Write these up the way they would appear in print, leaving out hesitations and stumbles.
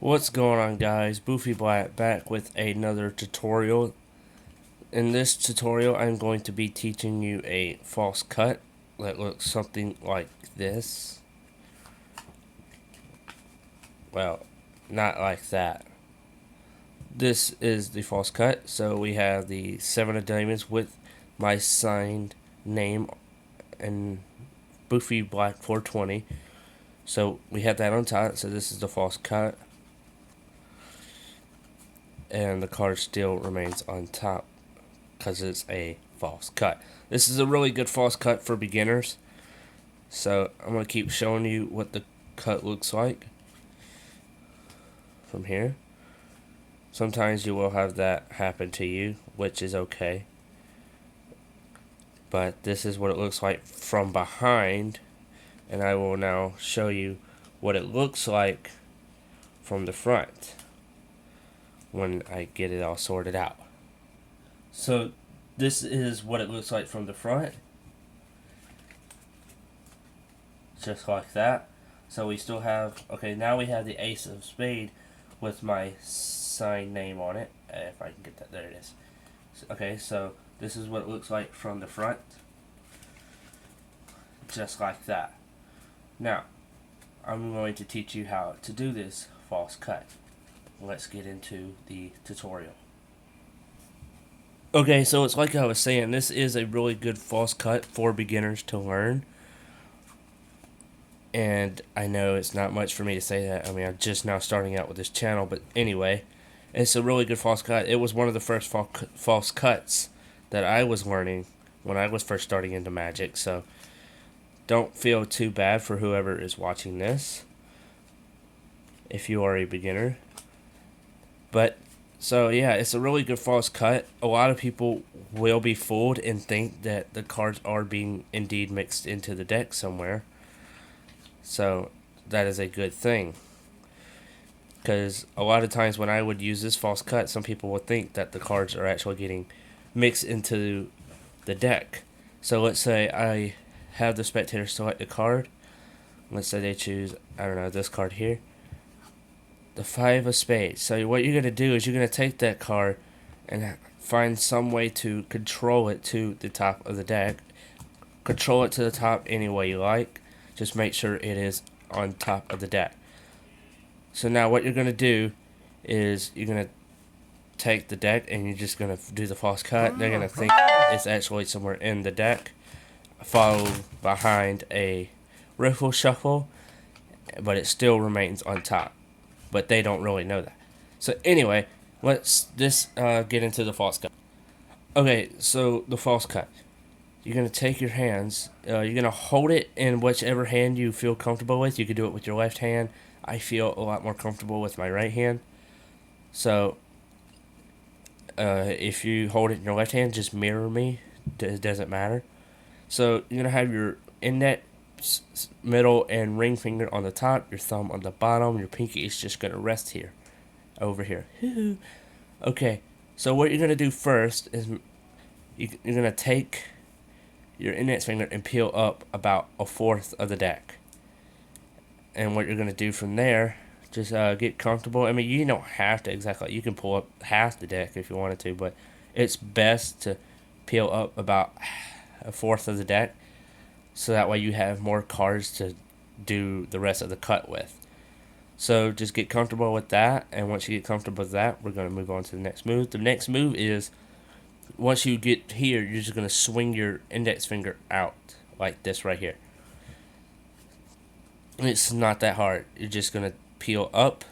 What's going on, guys? Boofy Black back with another tutorial. In this tutorial I'm going to be teaching you a false cut that looks something like this. Well, not like that. This is the false cut. So we have the 7 of diamonds with my signed name and Boofy Black 420. So we have that on top. So this is the false cut. And the card still remains on top because it's a false cut. This is a really good false cut for beginners. So I'm going to keep showing you what the cut looks like from here. Sometimes you will have that happen to you, which is okay. But this is what it looks like from behind. And I will now show you what it looks like from the front when I get it all sorted out. So this is what it looks like from the front. Just like that. So we still have, okay, now we have the ace of spade with my signed name on it. If I can get that, there it is. Okay, so this is what it looks like from the front. Just like that. Now, I'm going to teach you how to do this false cut. Let's get into the tutorial. Okay, so it's like I was saying, this is a really good false cut for beginners to learn. And I know it's not much for me to say that. I mean, I'm just now starting out with this channel. But anyway, it's a really good false cut. It was one of the first false cuts that I was learning when I was first starting into Magic. So don't feel too bad for whoever is watching this if you are a beginner. But so yeah, it's a really good false cut. A lot of people will be fooled and think that the cards are being indeed mixed into the deck somewhere. So that is a good thing. Because a lot of times when I would use this false cut, some people would think that the cards are actually getting mixed into the deck. So let's say I have the spectator select a card. Let's say they choose, I don't know, this card here. The 5 of spades. So what you're going to do is you're going to take that card and find some way to control it to the top of the deck. Control it to the top any way you like. Just make sure it is on top of the deck. So now what you're going to do is you're going to take the deck and you're just going to do the false cut. They're going to think it's actually somewhere in the deck. Followed behind a riffle shuffle. But it still remains on top. But they don't really know that. So anyway, let's just get into the false cut. Okay, so the false cut. You're going to take your hands, you're going to hold it in whichever hand you feel comfortable with. You could do it with your left hand. I feel a lot more comfortable with my right hand. So, if you hold it in your left hand, just mirror me. It doesn't matter. So, you're going to have your index, middle, and ring finger on the top, your thumb on the bottom. Your pinky is just going to rest here, over here. Okay, so what you're going to do first is you're going to take your index finger and peel up about a fourth of the deck. And what you're going to do from there, just get comfortable. I mean, you don't have to exactly, you can pull up half the deck if you wanted to, but it's best to peel up about a fourth of the deck, so that way you have more cards to do the rest of the cut with. So just get comfortable with that, and once you get comfortable with that, we're going to move on to the next move. The next move is, once you get here, you're just going to swing your index finger out like this right here. It's not that hard. You're just going to peel up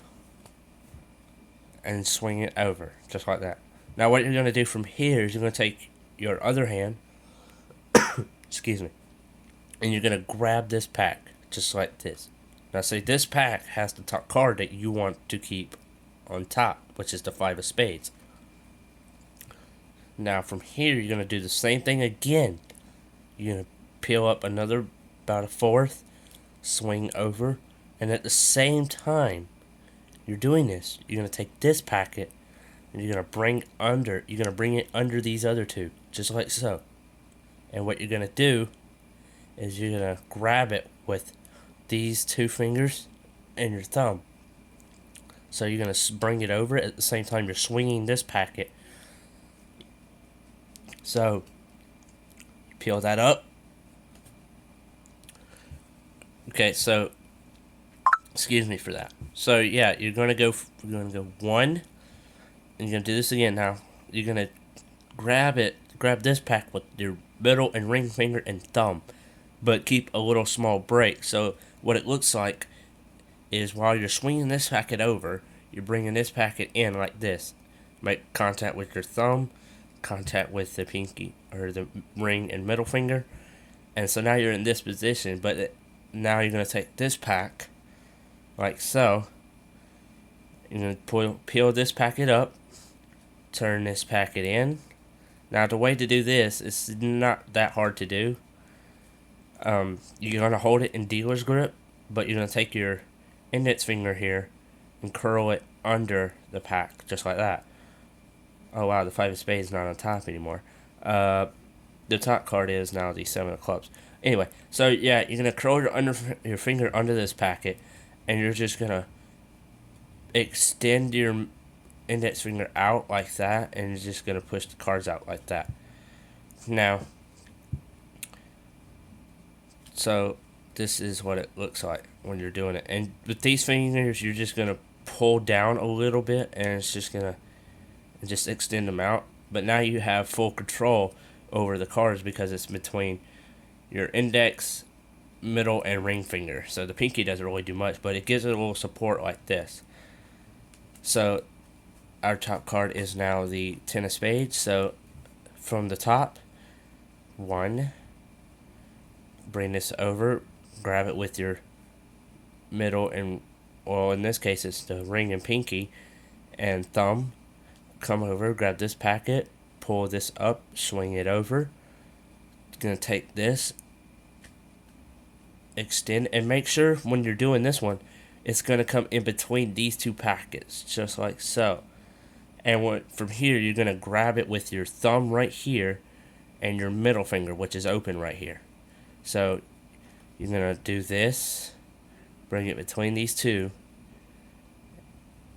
and swing it over, just like that. Now what you're going to do from here is you're going to take your other hand, excuse me, and you're going to grab this pack, just like this. Now say this pack has the top card that you want to keep on top, which is the 5 of spades. Now from here, you're going to do the same thing again. You're going to peel up another, about a fourth, swing over, and at the same time you're doing this, you're going to take this packet and you're going to bring it under these other two, just like so. And what you're going to do is you're going to grab it with these two fingers and your thumb. So you're going to bring it over at the same time you're swinging this packet. So peel that up. Okay, so excuse me for that. So yeah, you're gonna go one, and you're gonna do this again. Now you're gonna grab this pack with your middle and ring finger and thumb, but keep a little small break. So what it looks like is while you're swinging this packet over, you're bringing this packet in like this. Make contact with your thumb, contact with the pinky or the ring and middle finger, and so now you're in this position. But now you're gonna take this pack like so. You're gonna peel this packet up, turn this packet in. Now the way to do this is not that hard to do. You're gonna hold it in dealer's grip, but you're gonna take your index finger here and curl it under the pack, just like that. Oh wow, the 5 of spades is not on top anymore. The top card is now the 7 of clubs. Anyway, so yeah, you're gonna curl your finger under this packet, and you're just gonna extend your index finger out like that, and you're just gonna push the cards out like that. Now, so this is what it looks like when you're doing it, and with these fingers, you're just gonna pull down a little bit, and it's just gonna just extend them out. But now you have full control over the cards because it's between your index, middle, and ring finger. So the pinky doesn't really do much, but it gives it a little support like this. So our top card is now the 10 of spades. So from the top, 1, bring this over, grab it with your middle and, well, in this case it's the ring and pinky and thumb. Come over, grab this packet, pull this up, swing it over. Gonna take this, extend, and make sure when you're doing this one, it's gonna come in between these two packets, just like so. And from here, you're gonna grab it with your thumb right here, and your middle finger, which is open right here. So you're gonna do this, bring it between these two,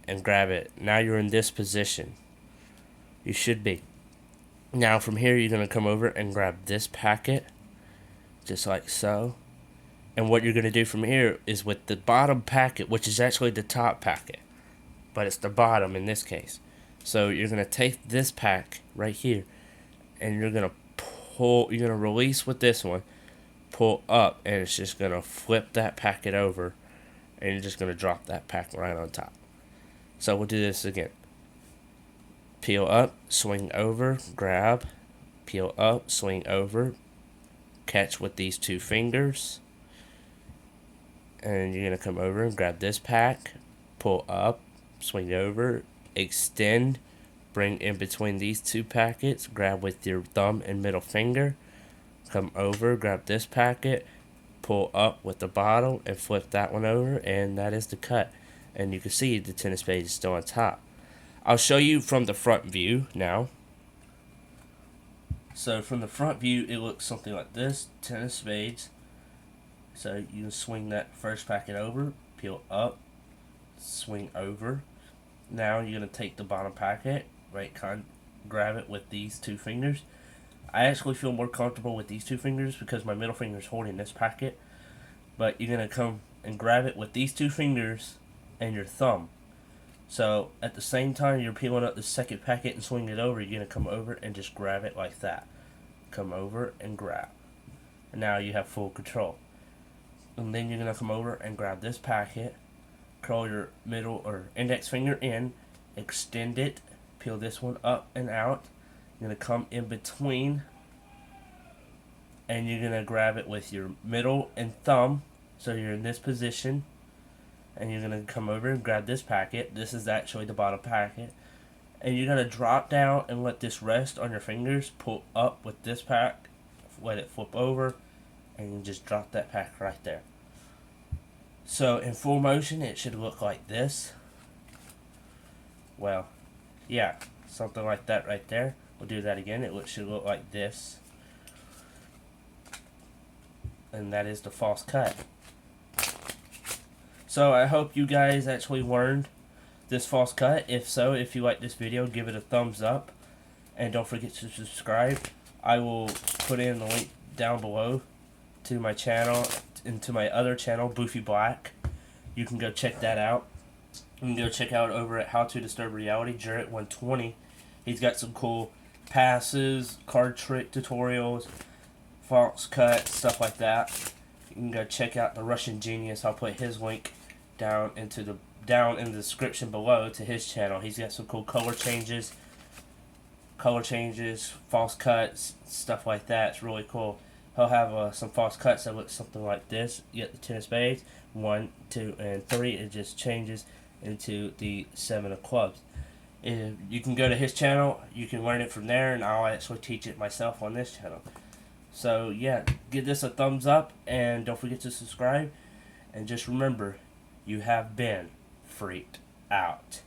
and grab it. Now you're in this position. You should be. Now from here, you're gonna come over and grab this packet, just like so. And what you're gonna do from here is with the bottom packet, which is actually the top packet, but it's the bottom in this case. So you're gonna take this pack right here, and you're gonna release with this one, pull up, and it's just gonna flip that packet over, and you're just gonna drop that pack right on top. So we'll do this again. Peel up, swing over, grab, peel up, swing over, catch with these 2 fingers, and you're gonna come over and grab this pack, pull up, swing over, extend, bring in between these 2 packets, grab with your thumb and middle finger, come over, grab this packet, pull up with the bottom, and flip that one over, and that is the cut. And you can see the 10 of spades is still on top. I'll show you from the front view now. So from the front view, it looks something like this, 10 of spades. So you can swing that first packet over, peel up, swing over. Now you're going to take the bottom packet, grab it with these 2 fingers. I actually feel more comfortable with these 2 fingers because my middle finger is holding this packet. But you're going to come and grab it with these 2 fingers and your thumb. So at the same time you're peeling up the second packet and swinging it over, you're going to come over and just grab it like that. Come over and grab. And now you have full control. And then you're going to come over and grab this packet, curl your middle or index finger in, extend it, peel this one up and out. You're going to come in between, and you're going to grab it with your middle and thumb. So you're in this position. And you're going to come over and grab this packet. This is actually the bottom packet. And you're going to drop down and let this rest on your fingers. Pull up with this pack. Let it flip over. And you just drop that pack right there. So in full motion, it should look like this. Well, yeah. Something like that right there. We'll do that again. It should look like this. And that is the false cut. So I hope you guys actually learned this false cut. If so, if you like this video, give it a thumbs up. And don't forget to subscribe. I will put in the link down below to my channel and to my other channel, Boofy Black. You can go check that out. You can go check out over at How to Disturb Reality, Jarrett120. He's got some cool passes, card trick tutorials, false cuts, stuff like that. You can go check out the Russian Genius. I'll put his link down in the description below to his channel. He's got some cool color changes, false cuts, stuff like that. It's really cool. He'll have some false cuts that look something like this. You get the 10 of spades, 1, 2, and 3. It just changes into the 7 of clubs. If you can go to his channel, you can learn it from there, and I'll actually teach it myself on this channel. So yeah, give this a thumbs up, and don't forget to subscribe. And just remember, you have been freaked out.